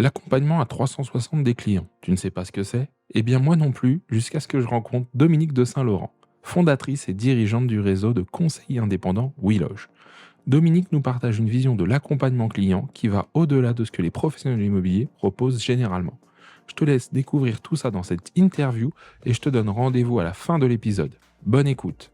L'accompagnement à 360 des clients. Tu ne sais pas ce que c'est? Eh bien moi non plus, jusqu'à ce que je rencontre Dominique de Saint-Laurent, fondatrice et dirigeante du réseau de conseillers indépendants WeLoge. Dominique nous partage une vision de l'accompagnement client qui va au-delà de ce que les professionnels de l'immobilier proposent généralement. Je te laisse découvrir tout ça dans cette interview et je te donne rendez-vous à la fin de l'épisode. Bonne écoute.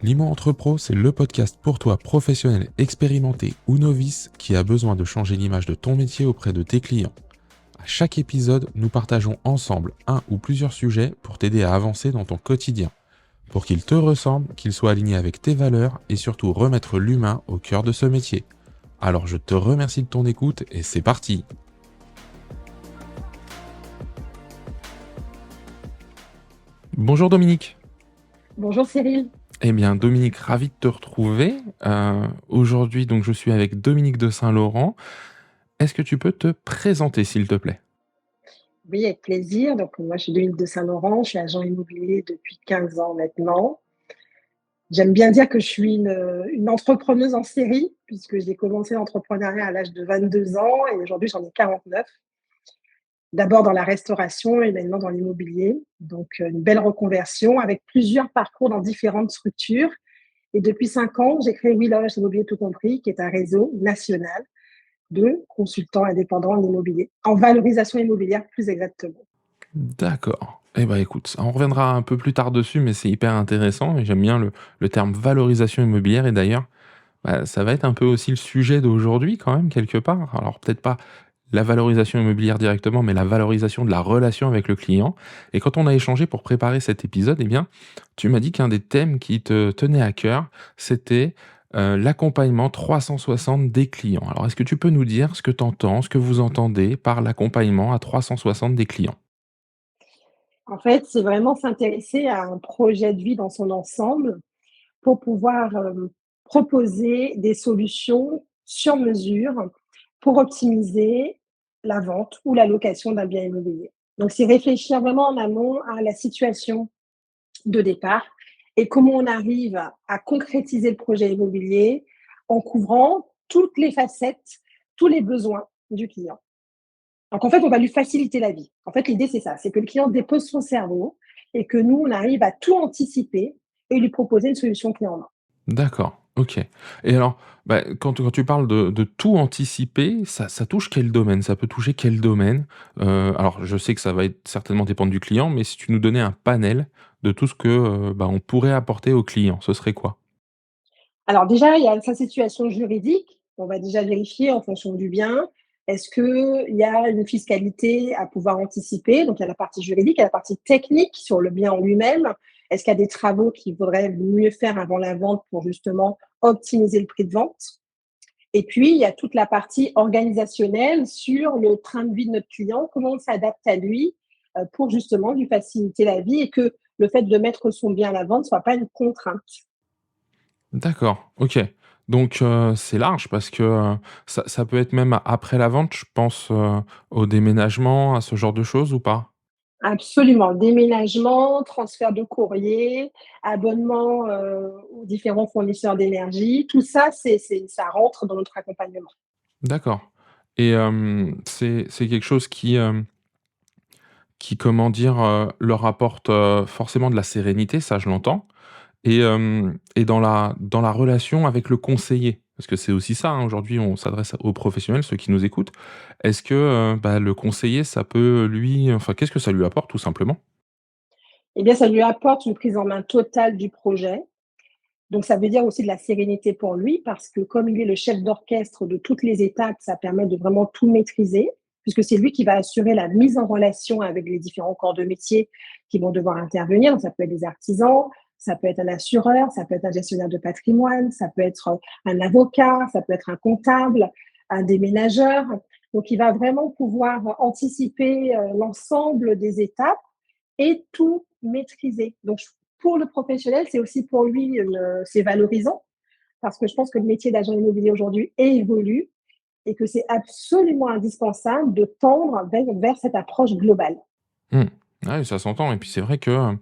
L'Imo Entrepro, c'est le podcast pour toi, professionnel, expérimenté ou novice, qui a besoin de changer l'image de ton métier auprès de tes clients. À chaque épisode, nous partageons ensemble un ou plusieurs sujets pour t'aider à avancer dans ton quotidien, pour qu'il te ressemble, qu'il soit aligné avec tes valeurs et surtout remettre l'humain au cœur de ce métier. Alors je te remercie de ton écoute et c'est parti. Bonjour Dominique. Bonjour Cyril. Eh bien Dominique, ravi de te retrouver. Aujourd'hui donc je suis avec Dominique de Saint-Laurent. Est-ce que tu peux te présenter s'il te plaît? Oui, avec plaisir. Donc, moi, je suis Dominique de Saint-Laurent, je suis agent immobilier depuis 15 ans maintenant. J'aime bien dire que je suis une entrepreneuse en série, puisque j'ai commencé l'entrepreneuriat à l'âge de 22 ans et aujourd'hui, j'en ai 49. D'abord dans la restauration et maintenant dans l'immobilier. Donc, une belle reconversion avec plusieurs parcours dans différentes structures. Et depuis 5 ans, j'ai créé WeLoge Immobilier Tout Compris, qui est un réseau national de consultants indépendants en immobilier, en valorisation immobilière plus exactement. D'accord. Eh ben écoute, on reviendra un peu plus tard dessus, mais c'est hyper intéressant et j'aime bien le terme valorisation immobilière et d'ailleurs, ça va être un peu aussi le sujet d'aujourd'hui quand même quelque part. Alors peut-être pas la valorisation immobilière directement, mais la valorisation de la relation avec le client. Et quand on a échangé pour préparer cet épisode, eh bien, tu m'as dit qu'un des thèmes qui te tenait à cœur, c'était l'accompagnement 360 des clients. Alors est-ce que tu peux nous dire ce que tu entends, ce que vous entendez par l'accompagnement à 360 des clients? En fait, c'est vraiment s'intéresser à un projet de vie dans son ensemble pour pouvoir, proposer des solutions sur mesure pour optimiser la vente ou la location d'un bien immobilier. Donc c'est réfléchir vraiment en amont à la situation de départ et comment on arrive à concrétiser le projet immobilier en couvrant toutes les facettes, tous les besoins du client. Donc en fait, on va lui faciliter la vie. En fait, l'idée, c'est ça, c'est que le client dépose son cerveau et que nous, on arrive à tout anticiper et lui proposer une solution clé en main. D'accord, OK. Et alors, quand tu parles de tout anticiper, ça touche quel domaine? Ça peut toucher quel domaine? Alors je sais que ça va être certainement dépendre du client, mais si tu nous donnais un panel de tout ce que, on pourrait apporter au client, ce serait quoi? Alors déjà, il y a sa situation juridique. On va déjà vérifier en fonction du bien. Est-ce qu'il y a une fiscalité à pouvoir anticiper? Donc, il y a la partie juridique, il y a la partie technique sur le bien en lui-même. Est-ce qu'il y a des travaux qu'il faudrait mieux faire avant la vente pour justement optimiser le prix de vente? Et puis, il y a toute la partie organisationnelle sur le train de vie de notre client, comment on s'adapte à lui pour justement lui faciliter la vie et que le fait de mettre son bien à la vente ne soit pas une contrainte. D'accord, OK. Donc c'est large parce que, ça peut être même après la vente, je pense, au déménagement, à ce genre de choses ou pas? Absolument, déménagement, transfert de courrier, abonnement, aux différents fournisseurs d'énergie, tout ça, ça rentre dans notre accompagnement. D'accord. Et c'est quelque chose qui comment dire, leur apporte, forcément de la sérénité, ça je l'entends. Et dans la relation avec le conseiller, parce que c'est aussi ça, hein, aujourd'hui on s'adresse aux professionnels, ceux qui nous écoutent. Est-ce que, le conseiller ça peut lui enfin qu'est-ce que ça lui apporte tout simplement? Eh bien, ça lui apporte une prise en main totale du projet. Donc ça veut dire aussi de la sérénité pour lui parce que comme il est le chef d'orchestre de toutes les étapes, ça permet de vraiment tout maîtriser, puisque c'est lui qui va assurer la mise en relation avec les différents corps de métier qui vont devoir intervenir. Donc ça peut être des artisans, ça peut être un assureur, ça peut être un gestionnaire de patrimoine, ça peut être un avocat, ça peut être un comptable, un déménageur. Donc il va vraiment pouvoir anticiper l'ensemble des étapes et tout maîtriser. Donc pour le professionnel, c'est aussi pour lui, c'est valorisant parce que je pense que le métier d'agent immobilier aujourd'hui évolue et que c'est absolument indispensable de tendre vers cette approche globale. Mmh. Ouais, ça s'entend et puis c'est vrai que,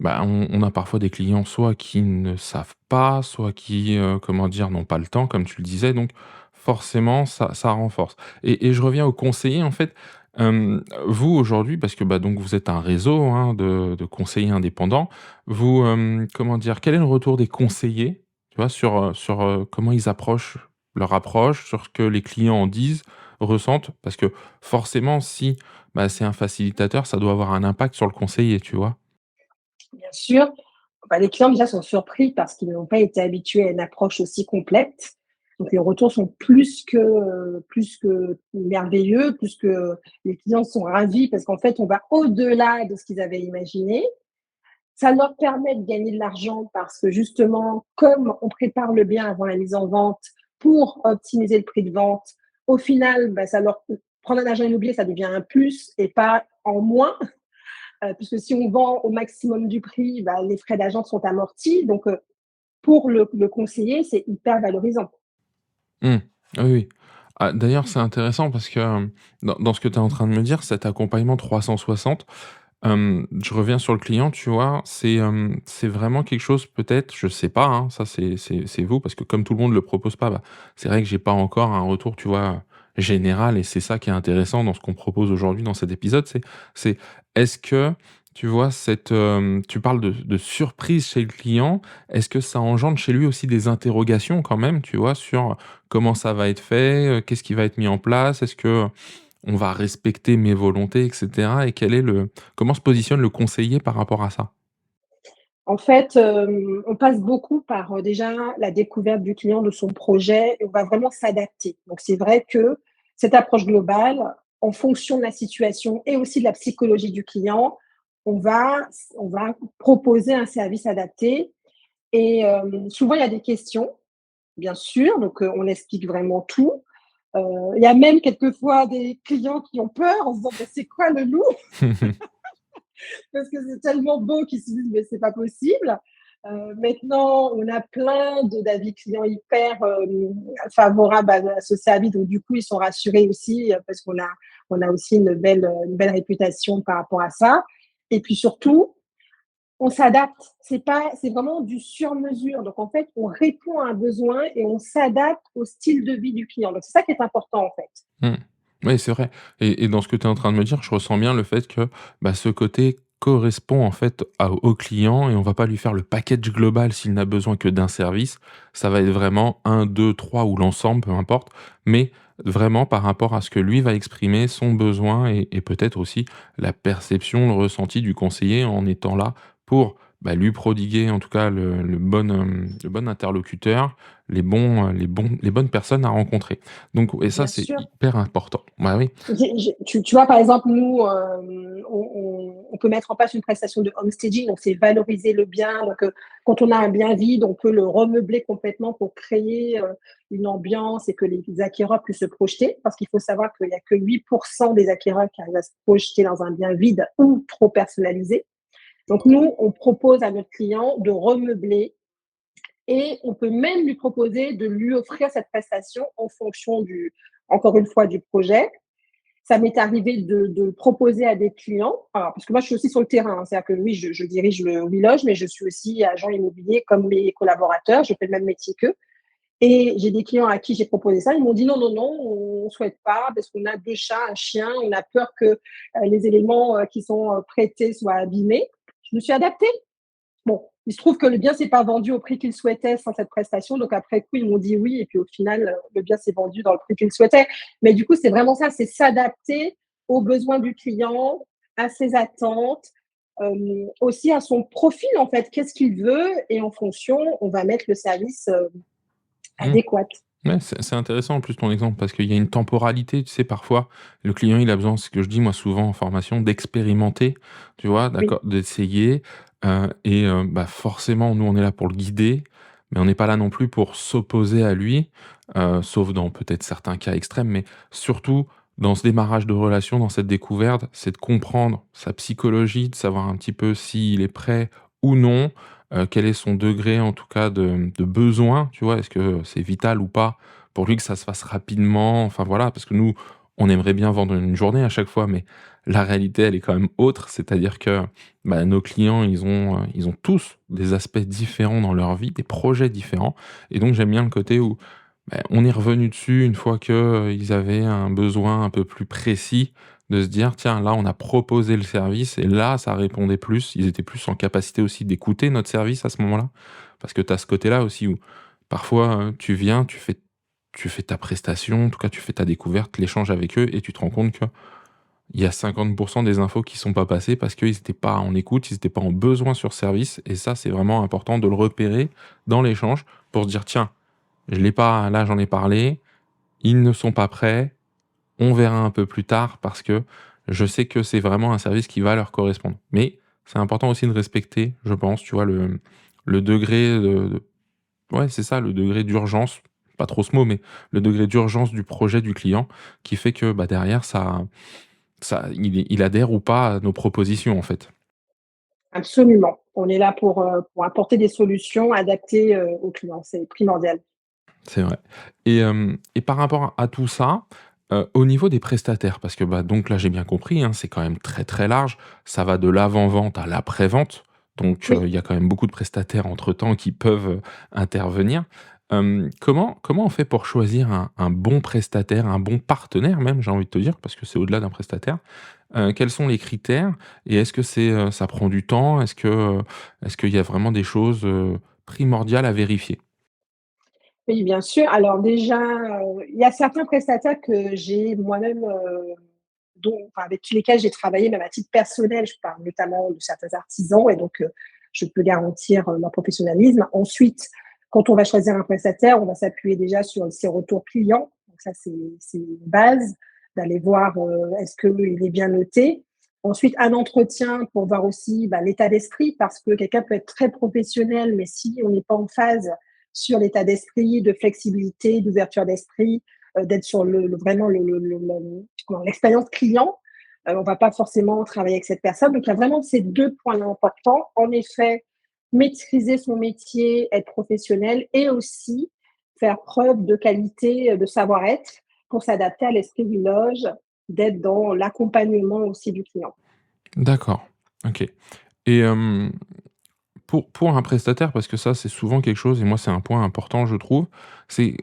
Bah, on a parfois des clients soit qui ne savent pas, soit qui, comment dire, n'ont pas le temps comme tu le disais, donc forcément ça renforce et je reviens aux conseillers en fait, vous aujourd'hui parce que, bah, donc vous êtes un réseau, hein, de conseillers indépendants. Vous, comment dire? Quel est le retour des conseillers, tu vois, sur comment ils approchent leur approche, sur ce que les clients en disent, ressentent? Parce que forcément si, bah, c'est un facilitateur, ça doit avoir un impact sur le conseiller, tu vois? Bien sûr, bah, les clients déjà sont surpris parce qu'ils n'ont pas été habitués à une approche aussi complète. Donc les retours sont plus que merveilleux, plus que les clients sont ravis parce qu'en fait, on va au-delà de ce qu'ils avaient imaginé. Ça leur permet de gagner de l'argent parce que justement, comme on prépare le bien avant la mise en vente pour optimiser le prix de vente, au final, bah, ça leur prendre un agent immobilier, ça devient un plus et pas en moins. Puisque si on vend au maximum du prix, bah, les frais d'agence sont amortis. Donc, pour le conseiller, c'est hyper valorisant. Mmh. Oui, oui. Ah, d'ailleurs, c'est intéressant parce que, dans ce que tu es en train de me dire, cet accompagnement 360, je reviens sur le client, tu vois? C'est vraiment quelque chose peut-être, je sais pas, hein, ça c'est vous, parce que comme tout le monde le propose pas, bah, c'est vrai que j'ai pas encore un retour, tu vois, général et c'est ça qui est intéressant dans ce qu'on propose aujourd'hui dans cet épisode, c'est est-ce que, tu vois, tu parles de surprise chez le client, est-ce que ça engendre chez lui aussi des interrogations quand même, tu vois, sur comment ça va être fait, qu'est-ce qui va être mis en place? Est-ce que on va respecter mes volontés et cetera et quel est le comment se positionne le conseiller par rapport à ça? En fait, on passe beaucoup par, déjà la découverte du client, de son projet et on va vraiment s'adapter. Donc c'est vrai que cette approche globale, en fonction de la situation et aussi de la psychologie du client, on va proposer un service adapté et souvent il y a des questions, bien sûr, donc on explique vraiment tout. Il y a même quelquefois des clients qui ont peur en se disant: «Mais c'est quoi le loup?» Parce que c'est tellement beau qu'ils se disent: «Mais c'est pas possible». Maintenant, on a plein de d'avis clients hyper, favorables à ce service, donc du coup, ils sont rassurés aussi, parce on a aussi une belle réputation par rapport à ça et puis surtout, on s'adapte. C'est vraiment du sur mesure. Donc en fait, on répond à un besoin et on s'adapte au style de vie du client. Donc c'est ça qui est important, en fait. Mmh. Oui, c'est vrai et dans ce que tu es en train de me dire, je ressens bien le fait que, bah, ce côté correspond en fait à au client et on va pas lui faire le package global s'il n'a besoin que d'un service. Ça va être vraiment un, 2, 3 ou l'ensemble, peu importe, mais vraiment par rapport à ce que lui va exprimer, son besoin et peut-être aussi la perception, le ressenti du conseiller en étant là pour, bah, lui prodiguer en tout cas le bon interlocuteur, les bonnes personnes à rencontrer. Donc et ça, Bien c'est sûr. hyper important. Bah, oui. Tu vois, par exemple, nous, on peut mettre en place une prestation de homestaging, donc c'est valoriser le bien. Donc, quand on a un bien vide, on peut le remeubler complètement pour créer une ambiance et que les acquéreurs puissent se projeter. Parce qu'il faut savoir qu'il n'y a que 8% des acquéreurs qui arrivent à se projeter dans un bien vide ou trop personnalisé. Donc, nous, on propose à notre client de remeubler et on peut même lui proposer de lui offrir cette prestation en fonction encore une fois, du projet. Ça m'est arrivé de proposer à des clients, alors, parce que moi je suis aussi sur le terrain, hein, c'est-à-dire que oui, je dirige le WeLoge, mais je suis aussi agent immobilier comme mes collaborateurs, je fais le même métier qu'eux. Et j'ai des clients à qui j'ai proposé ça, ils m'ont dit non, non, non, on ne souhaite pas parce qu'on a deux chats, un chien, on a peur que les éléments qui sont prêtés soient abîmés. Je me suis adaptée. Bon, il se trouve que le bien s'est pas vendu au prix qu'ils souhaitaient sans cette prestation, donc après coup, ils m'ont dit oui et puis au final, le bien s'est vendu dans le prix qu'ils souhaitaient. Mais du coup, c'est vraiment ça, c'est s'adapter aux besoins du client, à ses attentes, aussi à son profil en fait. Qu'est-ce qu'il veut? Et en fonction, on va mettre le service, Mmh. adéquat. Ouais, c'est intéressant en plus ton exemple parce qu'il y a une temporalité, tu sais, parfois, le client, il a besoin, ce que je dis moi souvent en formation, d'expérimenter, tu vois? Oui, D'accord, d'essayer, bah, forcément, nous, on est là pour le guider, mais on n'est pas là non plus pour s'opposer à lui, sauf dans peut-être certains cas extrêmes, mais surtout dans ce démarrage de relation, dans cette découverte, c'est de comprendre sa psychologie, de savoir un petit peu s'il est prêt ou non, quel est son degré en tout cas de besoin, tu vois? Est-ce que c'est vital ou pas pour lui que ça se fasse rapidement? Enfin voilà, parce que nous, on aimerait bien vendre une journée à chaque fois, mais la réalité, elle est quand même autre. C'est-à-dire que, bah, nos clients, ils ont tous des aspects différents dans leur vie, des projets différents et donc j'aime bien le côté où, bah, on est revenu dessus une fois que, ils avaient un besoin un peu plus précis, de se dire: «Tiens, là, on a proposé le service et là, ça répondait plus». Ils étaient plus en capacité aussi d'écouter notre service à ce moment-là. Parce que tu as ce côté-là aussi où parfois, tu viens, tu fais ta prestation, en tout cas tu fais ta découverte, l'échange avec eux et tu te rends compte qu'il y a 50 des infos qui sont pas passées parce qu'ils étaient pas en écoute, ils étaient pas en besoin sur service et ça, c'est vraiment important de le repérer dans l'échange pour se dire: «Tiens, je l'ai pas là, j'en ai parlé, ils ne sont pas prêts, on verra un peu plus tard parce que je sais que c'est vraiment un service qui va leur correspondre». Mais c'est important aussi de respecter, je pense, tu vois, le degré de ouais, c'est ça, le degré d'urgence, pas trop ce mot, mais le degré d'urgence du projet du client qui fait que, bah, derrière il adhère ou pas à nos propositions, en fait. Absolument. On est là pour apporter des solutions adaptées, aux clients, c'est primordial. C'est vrai et par rapport à tout ça, au niveau des prestataires, parce que, bah, donc là, j'ai bien compris, hein, c'est quand même très, très large. Ça va de l'avant-vente à l'après-vente, donc Oui. il y a quand même beaucoup de prestataires entre-temps qui peuvent, intervenir. Comment on fait pour choisir un bon prestataire, un bon partenaire même, j'ai envie de te dire, parce que c'est au-delà d'un prestataire? Quels sont les critères et est-ce que ça prend du temps? Est-ce qu'il y a vraiment des choses, primordiales à vérifier? Oui, bien sûr. Alors déjà, il y a certains prestataires que j'ai moi-même, dont enfin, avec lesquels j'ai travaillé même à titre personnel. Je parle notamment de certains artisans et donc je peux garantir, leur professionnalisme. Ensuite, quand on va choisir un prestataire, on va s'appuyer déjà sur ses retours clients. Donc ça, c'est une base d'aller voir, est-ce qu'il est bien noté. Ensuite, un entretien pour voir aussi, bah, l'état d'esprit parce que quelqu'un peut être très professionnel, mais si on n'est pas en phase sur l'état d'esprit, de flexibilité, d'ouverture d'esprit, d'être sur vraiment l'expérience client. On ne va pas forcément travailler avec cette personne. Donc, il y a vraiment ces deux points-là importants. En effet, maîtriser son métier, être professionnel et aussi faire preuve de qualité, de savoir-être pour s'adapter à l'esprit du loge, d'être dans l'accompagnement aussi du client. D'accord, OK et pour un prestataire, parce que ça, c'est souvent quelque chose et moi, c'est un point important, je trouve, c'est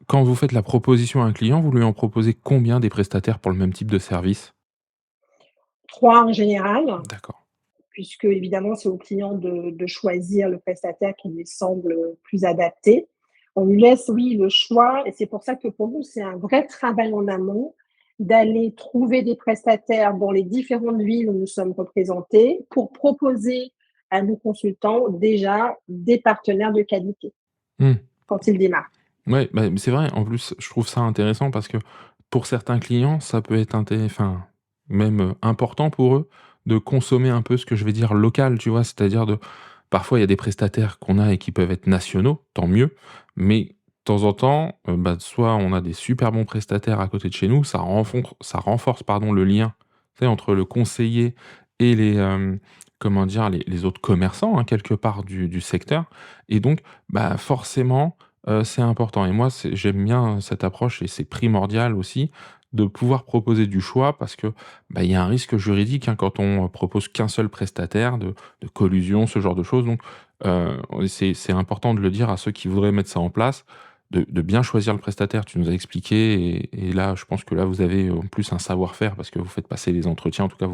quand vous faites la proposition à un client, vous lui en proposez combien des prestataires pour le même type de service? 3 en général, D'accord. puisque évidemment, c'est au client de choisir le prestataire qui lui semble plus adapté. On lui laisse, oui, le choix et c'est pour ça que pour nous, c'est un vrai travail en amont d'aller trouver des prestataires dans les différentes villes où nous sommes représentés pour proposer à nos consultants déjà des partenaires de qualité Mmh. quand ils démarrent. Ouais, bah, c'est vrai, en plus, je trouve ça intéressant parce que pour certains clients, ça peut être enfin, même, important pour eux de consommer un peu ce que je vais dire local, tu vois? C'est-à-dire de parfois, il y a des prestataires qu'on a et qui peuvent être nationaux, tant mieux, mais de temps en temps, bah, soit on a des super bons prestataires à côté de chez nous, ça renforce, pardon, le lien, tu sais, entre le conseiller et comment dire? Les autres commerçants, hein, quelque part du secteur et donc, bah, forcément, c'est important et moi, j'aime bien cette approche et c'est primordial aussi de pouvoir proposer du choix parce que, bah, il y a un risque juridique, hein, quand on propose qu'un seul prestataire, de collusion, ce genre de choses donc c'est important de le dire à ceux qui voudraient mettre ça en place, de bien choisir le prestataire. Tu nous as expliqué et là, je pense que là, vous avez en plus un savoir-faire parce que vous faites passer les entretiens. En tout cas,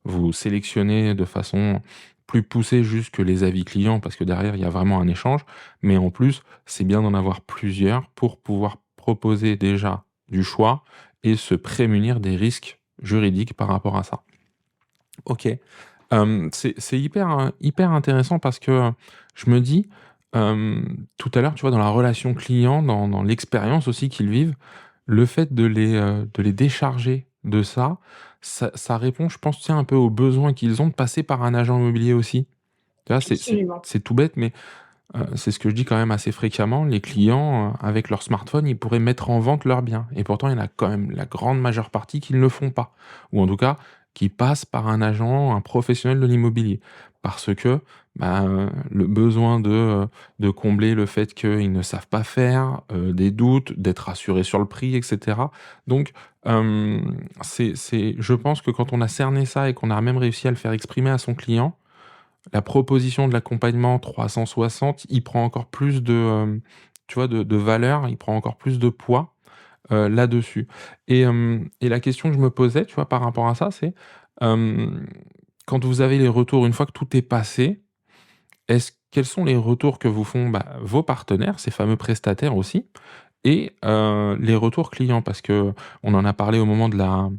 vous sélectionnez de façon plus poussée juste que les avis clients parce que derrière, il y a vraiment un échange mais en plus, c'est bien d'en avoir plusieurs pour pouvoir proposer déjà du choix et se prémunir des risques juridiques par rapport à ça. OK. C'est hyper, hyper intéressant parce que, je me dis, tout à l'heure, tu vois, dans la relation client, dans l'expérience aussi qu'ils vivent, le fait de les décharger de ça, ça répond, je pense, tu sais, un peu aux besoins qu'ils ont de passer par un agent immobilier aussi. Tu vois, Absolument. c'est tout bête, mais c'est ce que je dis quand même assez fréquemment, les clients, avec leur smartphone, ils pourraient mettre en vente leurs biens et pourtant il y en a quand même la grande majeure partie qui ne le font pas ou en tout cas, qui passe par un agent, un professionnel de l'immobilier. Parce que, le besoin de combler le fait qu'ils ne savent pas faire, des doutes, d'être rassurés sur le prix et cetera. Donc, c'est je pense que quand on a cerné ça et qu'on a même réussi à le faire exprimer à son client, la proposition de l'accompagnement 360, il prend encore plus tu vois, de valeur, il prend encore plus de poids, là-dessus. Et la question que je me posais, tu vois, par rapport à ça, c'est, hem, quand vous avez les retours, une fois que tout est passé, quels sont les retours que vous font, vos partenaires, ces fameux prestataires aussi et les retours clients? Parce que on en a parlé au moment de la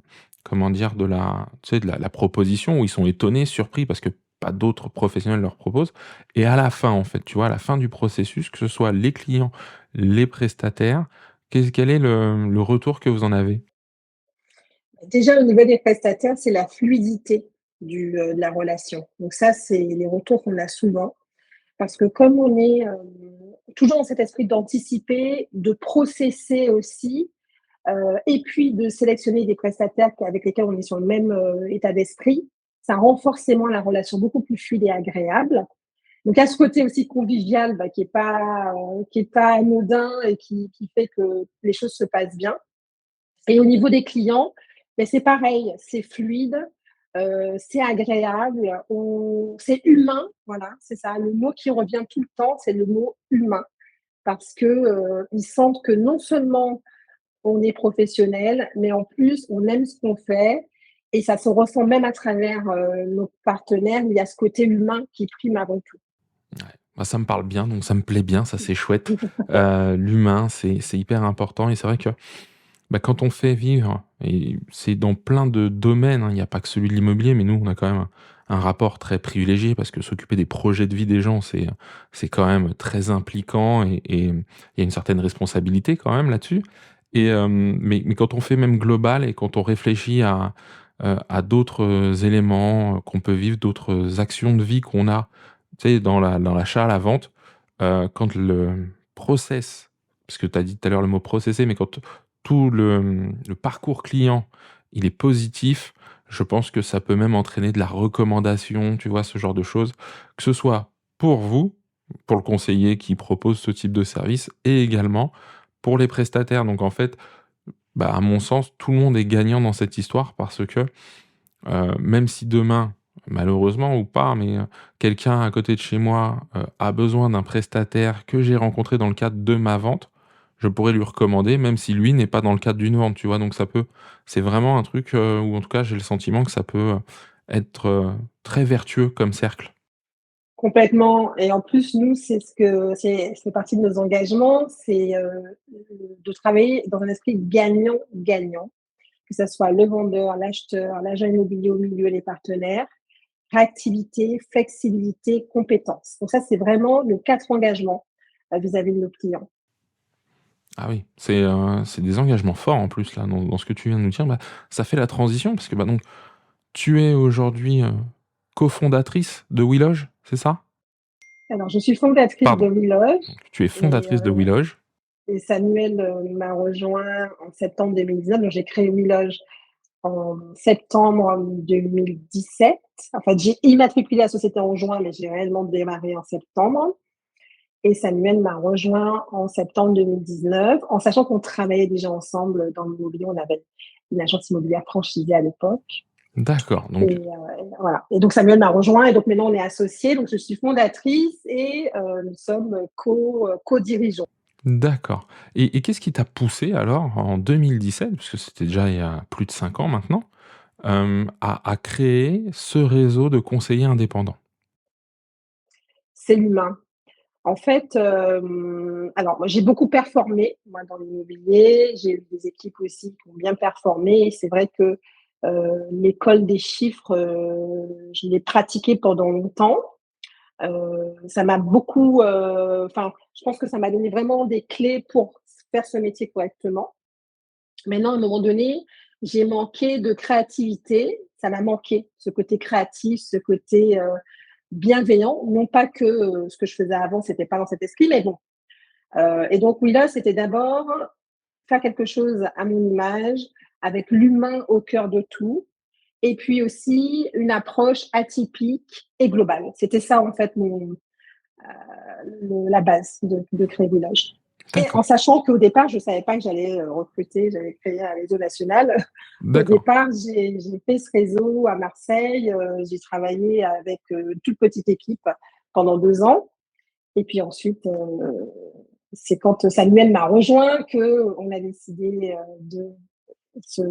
comment dire? De la tu sais, de la proposition où ils sont étonnés, surpris parce que pas d'autres professionnels leur proposent et à la fin, en fait, tu vois? À la fin du processus, que ce soit les clients, les prestataires, quel est le retour que vous en avez? Déjà, au niveau des prestataires, c'est la fluidité de la relation. Donc ça, c'est les retours qu'on a souvent parce que comme on est, toujours dans cet esprit d'anticiper, de processer aussi, et puis de sélectionner des prestataires avec lesquels on est sur le même, état d'esprit, ça rend forcément la relation beaucoup plus fluide et agréable. Donc à ce côté aussi convivial, qui est pas anodin et qui fait que les choses se passent bien. Et au niveau des clients, beh, c'est pareil, c'est fluide, c'est agréable, on c'est humain, voilà, c'est ça. Le mot qui revient tout le temps, c'est le mot humain parce que, ils sentent que non seulement on est professionnel, mais en plus on aime ce qu'on fait et ça se ressent même à travers, nos partenaires. Il y a ce côté humain qui prime avant tout. Ouais. Ça me parle bien, donc ça me plaît bien, ça c'est chouette. L'humain, c'est hyper important et c'est vrai que quand on fait vivre et c'est dans plein de domaines, hein, il n'y a pas que celui de l'immobilier, mais nous, on a quand même un rapport très privilégié parce que s'occuper des projets de vie des gens, c'est quand même très impliquant et il y a une certaine responsabilité quand même là-dessus mais quand on fait même global et quand on réfléchit à d'autres, éléments, qu'on peut vivre, d'autres actions de vie qu'on a, tu sais, dans l'achat, la vente, quand le process parce que tu as dit tout à l'heure le mot processer, mais quand tout le parcours client, il est positif, je pense que ça peut même entraîner de la recommandation, tu vois? Ce genre de choses. Que ce soit pour vous, pour le conseiller qui propose ce type de service et également pour les prestataires. Donc en fait, à mon sens, tout le monde est gagnant dans cette histoire parce que, même si demain, malheureusement ou pas, mais, quelqu'un à côté de chez moi, a besoin d'un prestataire que j'ai rencontré dans le cadre de ma vente, je pourrais lui recommander même si lui n'est pas dans le cadre d'une vente, tu vois? Donc c'est vraiment un truc, où en tout cas j'ai le sentiment que ça peut, être, très vertueux comme cercle. Complètement et en plus, nous, c'est fait partie de nos engagements, c'est, de travailler dans un esprit gagnant-gagnant, que ça soit le vendeur, l'acheteur, l'agent immobilier au milieu, les partenaires. Réactivité, flexibilité, compétence. Donc ça, c'est vraiment nos 4 engagements, vis-à-vis de nos clients. Ah oui, c'est des engagements forts en plus là dans ce que tu viens de nous dire. Ça fait la transition parce que, donc tu es aujourd'hui, cofondatrice de WeLoge, c'est ça? Alors je suis fondatrice de Pardon, WeLoge donc tu es et fondatrice de WeLoge. Samuel, m'a rejoint en septembre 2019. Donc j'ai créé WeLoge en septembre 2017. Enfin, j'ai immatriculé la société en juin, mais j'ai réellement démarré en septembre et Samuel m'a rejoint en septembre 2019, en sachant qu'on travaillait déjà ensemble dans l'immobilier. On avait une agence immobilière franchisée à l'époque. D'accord, donc Et voilà. Et donc Samuel m'a rejoint et donc maintenant on est associés. Donc je suis fondatrice et nous sommes co-dirigeants. d'accord et qu'est-ce qui t'a poussé alors en 2017, puisque c'était déjà il y a plus de 5 ans maintenant, à créer ce réseau de conseillers indépendants? C'est l'humain. En fait, alors moi j'ai beaucoup performé, moi dans l'immobilier. J'ai eu des équipes aussi qui ont bien performé et c'est vrai que, l'école des chiffres, je l'ai pratiquée pendant longtemps. Ça m'a beaucoup, enfin, je pense que ça m'a donné vraiment des clés pour faire ce métier correctement. Maintenant, à un moment donné, j'ai manqué de créativité. Ça m'a manqué, ce côté créatif, ce côté, bienveillant. Non pas que, ce que je faisais avant, c'était pas dans cet esprit, mais bon. Et donc oui, là, c'était d'abord faire quelque chose à mon image, avec l'humain au cœur de tout et puis aussi une approche atypique et globale. C'était ça en fait la base de Créer Village. Et en D'accord, sachant qu'au départ, je ne savais pas que j'allais recruter, j'allais créer un réseau national. Au d'accord, départ, j'ai fait ce réseau à Marseille. J'ai travaillé avec une toute petite équipe pendant 2 ans. Et puis ensuite, c'est quand Samuel m'a rejoint qu'on a décidé de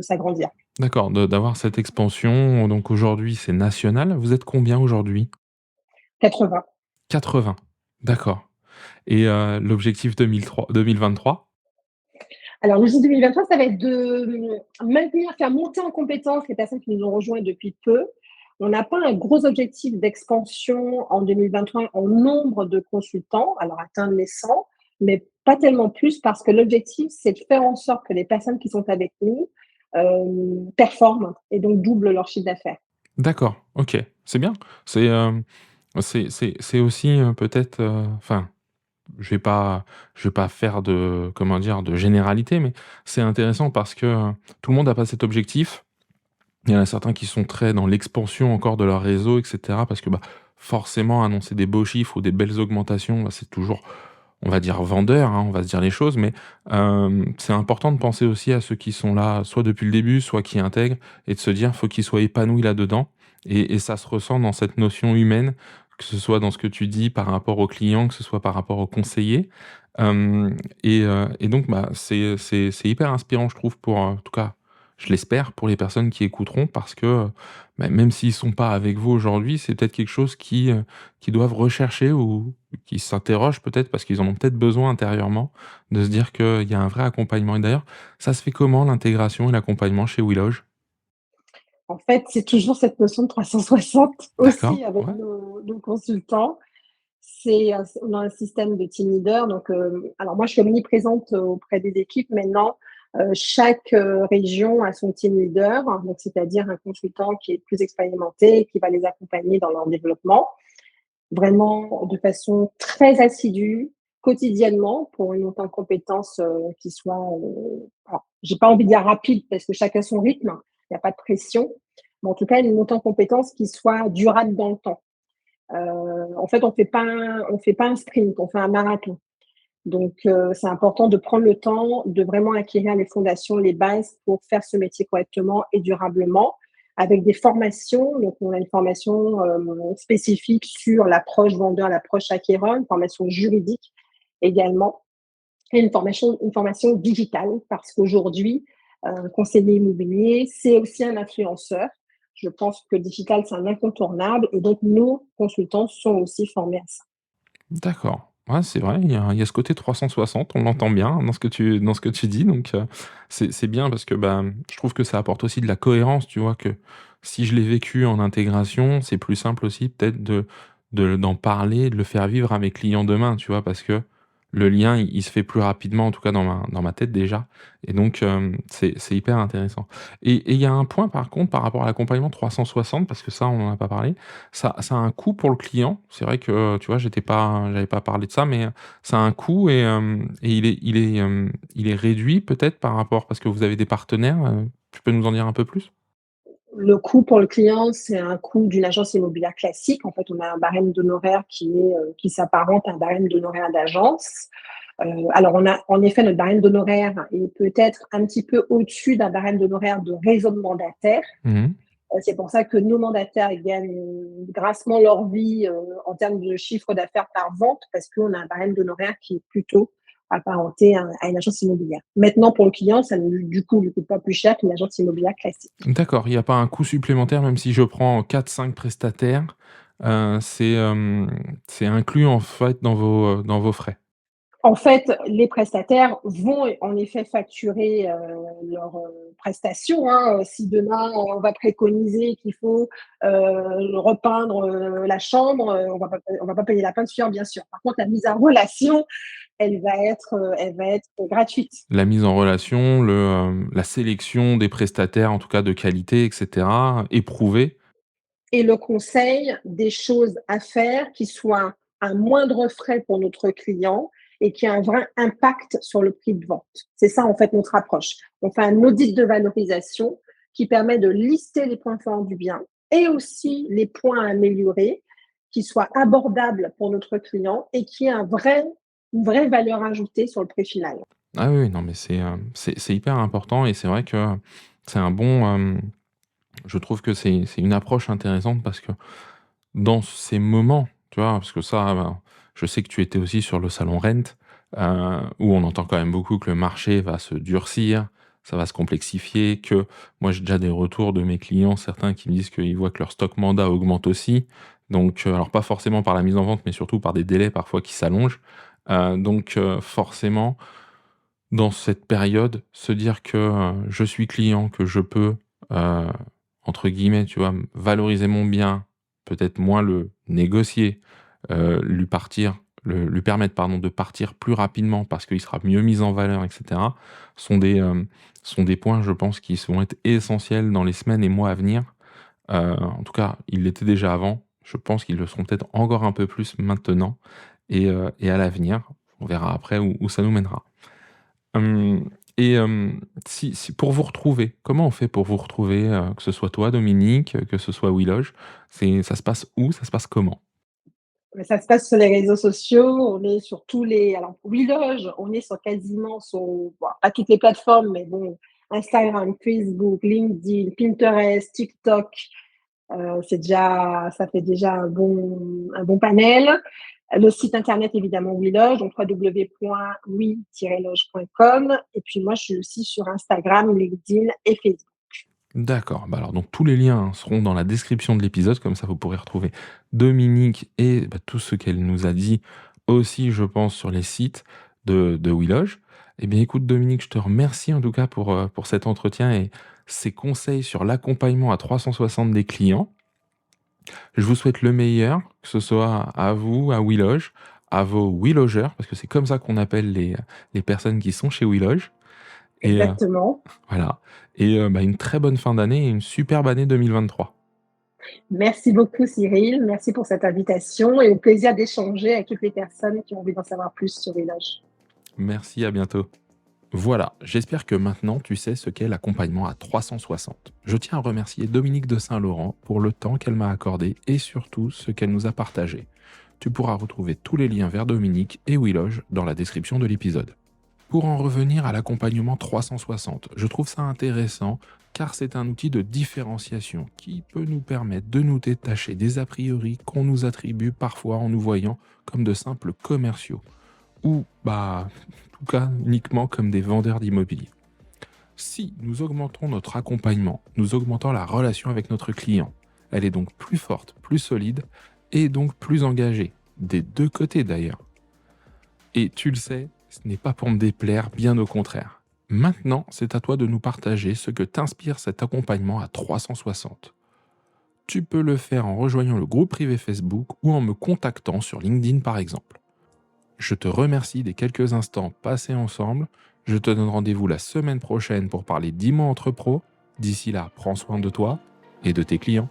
s'agrandir. d'accord, d'avoir cette expansion, donc aujourd'hui, c'est national. Vous êtes combien aujourd'hui? 80. 80. D'accord, et l'objectif 2023? Alors, le 2023, ça va être de maintenir, faire monter en compétence les personnes qui nous ont rejoints depuis peu. On n'a pas un gros objectif d'expansion en 2023 en nombre de consultants, alors atteindre les 100, mais pas tellement plus parce que l'objectif, c'est de faire en sorte que les personnes qui sont avec nous performent et donc doublent leur chiffre d'affaires. D'accord, OK, c'est bien. C'est, c'est aussi, peut-être, enfin, je vais pas faire de, comment dire? De généralité, mais c'est intéressant parce que, tout le monde n'a pas cet objectif. Il y en a certains qui sont très dans l'expansion encore de leur réseau et cetera parce que, bah, forcément annoncer des beaux chiffres ou des belles augmentations, bah, c'est toujours, on va dire, vendeur, hein, on va se dire les choses, mais c'est important de penser aussi à ceux qui sont là, soit depuis le début, soit qui intègrent, et de se dire: «Faut qu'ils soient épanouis là-dedans», et ça se ressent dans cette notion humaine, que ce soit dans ce que tu dis par rapport aux clients, que ce soit par rapport aux conseillers. Et donc, bah, c'est hyper inspirant, je trouve, pour, en tout cas, je l'espère, pour les personnes qui écouteront parce que, bah, même s'ils sont pas avec vous aujourd'hui, c'est peut-être quelque chose qui doivent rechercher, ou qui s'interrogent peut-être parce qu'ils en ont peut-être besoin intérieurement, de se dire qu'il y a un vrai accompagnement. Et d'ailleurs, ça se fait comment l'intégration et l'accompagnement chez WeLoge? En fait, c'est toujours cette notion de 360 D'accord, aussi avec ouais. nos consultants. On a un système de team leader. Donc, alors moi, je suis omniprésente auprès des équipes. Maintenant, chaque région a son team leader, donc c'est-à-dire un consultant qui est plus expérimenté, qui va les accompagner dans leur développement, vraiment de façon très assidue, quotidiennement, pour une montée en compétences qui soit, alors, j'ai pas envie de dire rapide parce que chacun son rythme, il n'y a pas de pression, mais en tout cas une montée en compétences qui soit durable dans le temps. En fait, on fait pas un sprint, on fait un marathon. Donc, c'est important de prendre le temps de vraiment acquérir les fondations, les bases pour faire ce métier correctement et durablement avec des formations. Donc, on a une formation spécifique sur l'approche vendeur, l'approche acquéreur, une formation juridique également, et une formation digitale parce qu'aujourd'hui, conseiller immobilier, c'est aussi un influenceur. Je pense que le digital, c'est un incontournable et donc nos consultants sont aussi formés à ça. D'accord. Ouais, c'est vrai, il y a ce côté 360, on l'entend bien dans ce que tu dis, donc c'est bien parce que, bah, je trouve que ça apporte aussi de la cohérence, tu vois? Que si je l'ai vécu en intégration, c'est plus simple aussi peut-être d'en parler, de le faire vivre à mes clients demain, tu vois? Parce que le lien, il se fait plus rapidement, en tout cas dans ma tête déjà, et donc c'est hyper intéressant. Et il y a un point par contre par rapport à l'accompagnement 360, parce que ça, on en a pas parlé. Ça a un coût pour le client. C'est vrai que, tu vois, j'avais pas parlé de ça, mais, ça a un coût, et il est réduit peut-être par rapport, parce que vous avez des partenaires, tu peux nous en dire un peu plus? Le coût pour le client, c'est un coût d'une agence immobilière classique. En fait, on a un barème d'honoraires qui s'apparente à un barème d'honoraires d'agence. Alors, on a en effet notre barème d'honoraires est peut-être un petit peu au-dessus d'un barème d'honoraires de réseau de mandataires. Mmh. C'est pour ça que nos mandataires gagnent grassement leur vie en termes de chiffre d'affaires par vente, parce qu'on a un barème d'honoraires qui est plutôt apparenté à une agence immobilière. Maintenant, pour le client, ça ne, du coup, ne coûte pas plus cher qu'une agence immobilière classique. D'accord, il y a pas un coût supplémentaire même si je prends 4-5 prestataires, c'est inclus en fait dans vos frais? En fait, les prestataires vont en effet facturer leurs prestations, hein. Si demain on va préconiser qu'il faut repeindre la chambre, on va pas payer la peinture, bien sûr. Par contre, la mise en relation, elle va être gratuite. La mise en relation, la sélection des prestataires, en tout cas de qualité et cetera, éprouvés. Et le conseil des choses à faire qui soient à moindre frais pour notre client et qui a un vrai impact sur le prix de vente. C'est ça, en fait, notre approche. On fait un audit de valorisation qui permet de lister les points forts du bien et aussi les points à améliorer, qui soient abordables pour notre client et qui aient une vraie valeur ajoutée sur le prix final. Ah oui, oui, non, mais c'est hyper important et c'est vrai que c'est un bon, je trouve que c'est une approche intéressante parce que dans ces moments, tu vois? Parce que ça, ben, je sais que tu étais aussi sur le salon Rent, où on entend quand même beaucoup que le marché va se durcir, ça va se complexifier, que moi j'ai déjà des retours de mes clients, certains qui me disent qu'ils voient que leur stock mandat augmente aussi. Donc, alors pas forcément par la mise en vente, mais surtout par des délais parfois qui s'allongent. Forcément, dans cette période, se dire que, je suis client, que je peux, heu, entre guillemets, tu vois, «valoriser mon bien», peut-être moins le négocier, lui permettre, pardon, de partir plus rapidement parce qu'il sera mieux mis en valeur et cetera, sont des, sont des points, je pense, qui vont être essentiels dans les semaines et mois à venir. En tout cas, ils l'étaient déjà avant. Je pense qu'ils le seront peut-être encore un peu plus maintenant et à l'avenir. On verra après où ça nous mènera. Hem si pour vous retrouver, comment on fait pour vous retrouver, que ce soit toi, Dominique, que ce soit Wiloge? Ça se passe où? Ça se passe comment? Ça se passe sur les réseaux sociaux, on est sur tous les alors WeLoge, on est sur quasiment sur bon, pas toutes les plateformes, mais bon, Instagram, Facebook, LinkedIn, Pinterest, TikTok, ça fait déjà un bon panel. Le site internet évidemment WeLoge, donc www.we-loge.com et puis moi je suis aussi sur Instagram, LinkedIn et Facebook. D'accord, bah, alors donc tous les liens seront dans la description de l'épisode, comme ça vous pourrez retrouver Dominique et bah, tout ce qu'elle nous a dit aussi, je pense, sur les sites de WeLoge. Eh bien écoute Dominique, je te remercie en tout cas pour cet entretien et ces conseils sur l'accompagnement à 360 des clients. Je vous souhaite le meilleur, que ce soit à vous, à WeLoge, à vos WeLogeurs, parce que c'est comme ça qu'on appelle les personnes qui sont chez WeLoge. Et Exactement. voilà. Et bah, une très bonne fin d'année et une superbe année 2023. Merci beaucoup Cyril, merci pour cette invitation et au plaisir d'échanger avec toutes les personnes qui ont envie d'en savoir plus sur Village. Merci, à bientôt. Voilà, j'espère que maintenant tu sais ce qu'est l'accompagnement à 360. Je tiens à remercier Dominique de Saint-Laurent pour le temps qu'elle m'a accordé et surtout ce qu'elle nous a partagé. Tu pourras retrouver tous les liens vers Dominique et Wiloge dans la description de l'épisode. Pour en revenir à l'accompagnement 360, je trouve ça intéressant car c'est un outil de différenciation qui peut nous permettre de nous détacher des a priori qu'on nous attribue parfois en nous voyant comme de simples commerciaux ou, bah, en tout cas, uniquement comme des vendeurs d'immobilier. Si nous augmentons notre accompagnement, nous augmentons la relation avec notre client. Elle est donc plus forte, plus solide et donc plus engagée, des deux côtés d'ailleurs. Et tu le sais, ce n'est pas pour me déplaire, bien au contraire. Maintenant, c'est à toi de nous partager ce que t'inspire cet accompagnement à 360. Tu peux le faire en rejoignant le groupe privé Facebook ou en me contactant sur LinkedIn par exemple. Je te remercie des quelques instants passés ensemble. Je te donne rendez-vous la semaine prochaine pour parler d'10 mois entre pros. D'ici là, prends soin de toi et de tes clients.